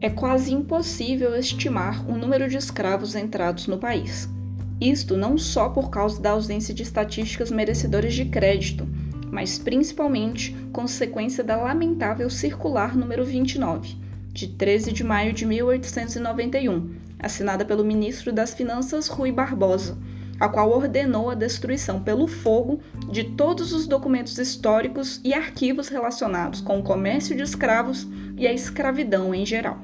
É quase impossível estimar o número de escravos entrados no país. Isto não só por causa da ausência de estatísticas merecedoras de crédito, mas principalmente consequência da lamentável Circular número 29, de 13 de maio de 1891, assinada pelo ministro das Finanças Rui Barbosa, a qual ordenou a destruição pelo fogo de todos os documentos históricos e arquivos relacionados com o comércio de escravos e a escravidão em geral.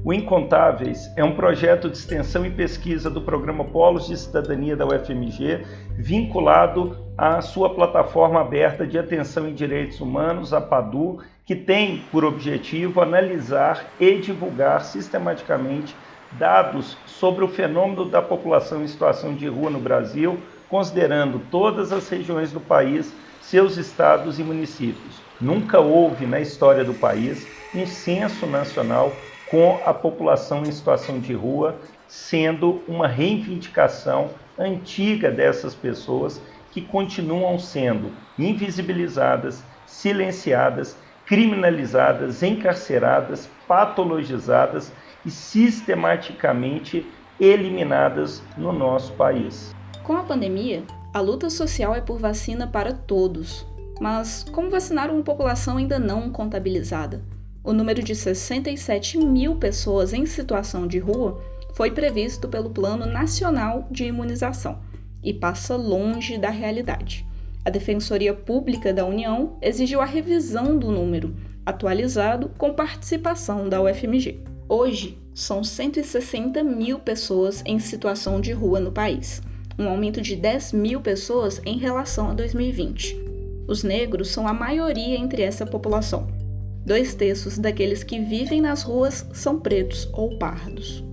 O Incontáveis é um projeto de extensão e pesquisa do programa Polos de Cidadania da UFMG, vinculado à sua plataforma aberta de atenção em direitos humanos, a PADU, que tem por objetivo analisar e divulgar sistematicamente dados sobre o fenômeno da população em situação de rua no Brasil, considerando todas as regiões do país, seus estados e municípios. Nunca houve na história do país um censo nacional com a população em situação de rua, sendo uma reivindicação antiga dessas pessoas que continuam sendo invisibilizadas, silenciadas, criminalizadas, encarceradas, patologizadas e sistematicamente eliminadas no nosso país. Com a pandemia, a luta social é por vacina para todos, mas como vacinar uma população ainda não contabilizada? O número de 67 mil pessoas em situação de rua foi previsto pelo Plano Nacional de Imunização e passa longe da realidade. A Defensoria Pública da União exigiu a revisão do número, atualizado com participação da UFMG. Hoje, são 160 mil pessoas em situação de rua no país, um aumento de 10 mil pessoas em relação a 2020. Os negros são a maioria entre essa população. 2/3 daqueles que vivem nas ruas são pretos ou pardos.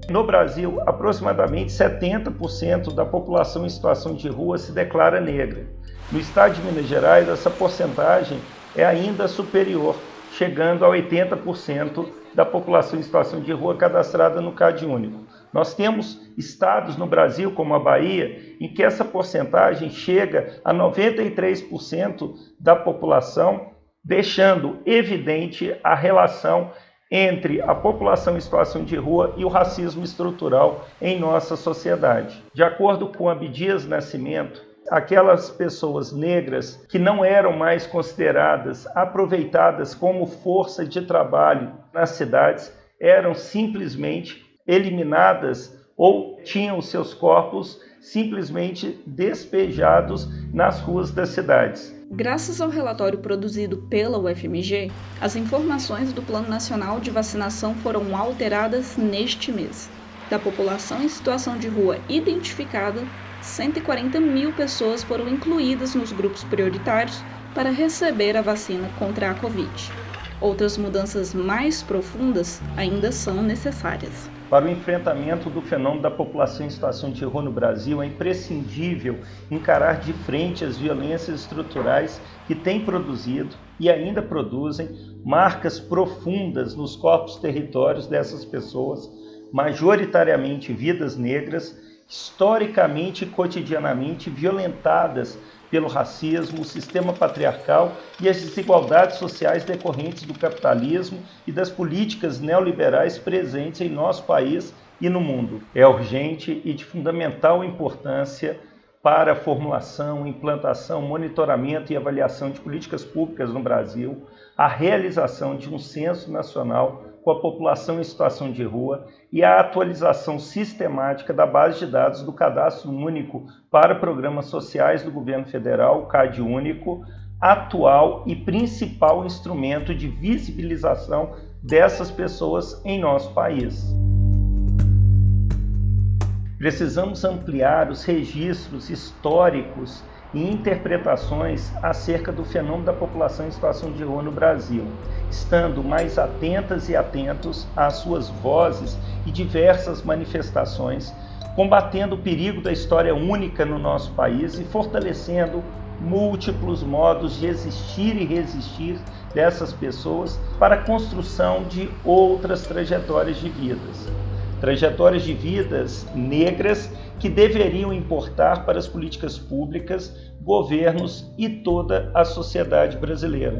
No Brasil, aproximadamente 70% da população em situação de rua se declara negra. No estado de Minas Gerais, essa porcentagem é ainda superior, chegando a 80% da população em situação de rua cadastrada no CadÚnico. Nós temos estados no Brasil, como a Bahia, em que essa porcentagem chega a 93% da população, deixando evidente a relação entre a população em situação de rua e o racismo estrutural em nossa sociedade. De acordo com Abdias Nascimento, aquelas pessoas negras que não eram mais consideradas aproveitadas como força de trabalho nas cidades eram simplesmente eliminadas ou tinham seus corpos simplesmente despejados nas ruas das cidades. Graças ao relatório produzido pela UFMG, as informações do Plano Nacional de Vacinação foram alteradas neste mês. Da população em situação de rua identificada, 140 mil pessoas foram incluídas nos grupos prioritários para receber a vacina contra a Covid. Outras mudanças mais profundas ainda são necessárias. Para o enfrentamento do fenômeno da população em situação de rua no Brasil, é imprescindível encarar de frente as violências estruturais que têm produzido e ainda produzem marcas profundas nos corpos territórios dessas pessoas, majoritariamente vidas negras, historicamente e cotidianamente violentadas pelo racismo, o sistema patriarcal e as desigualdades sociais decorrentes do capitalismo e das políticas neoliberais presentes em nosso país e no mundo. É urgente e de fundamental importância para a formulação, implantação, monitoramento e avaliação de políticas públicas no Brasil, a realização de um censo nacional com a população em situação de rua e a atualização sistemática da base de dados do Cadastro Único para Programas Sociais do Governo Federal, o CadÚnico, atual e principal instrumento de visibilização dessas pessoas em nosso país. Precisamos ampliar os registros históricos e interpretações acerca do fenômeno da população em situação de rua no Brasil, estando mais atentas e atentos às suas vozes e diversas manifestações, combatendo o perigo da história única no nosso país e fortalecendo múltiplos modos de existir e resistir dessas pessoas para a construção de outras trajetórias de vidas. trajetórias de vidas negras que deveriam importar para as políticas públicas, governos e toda a sociedade brasileira.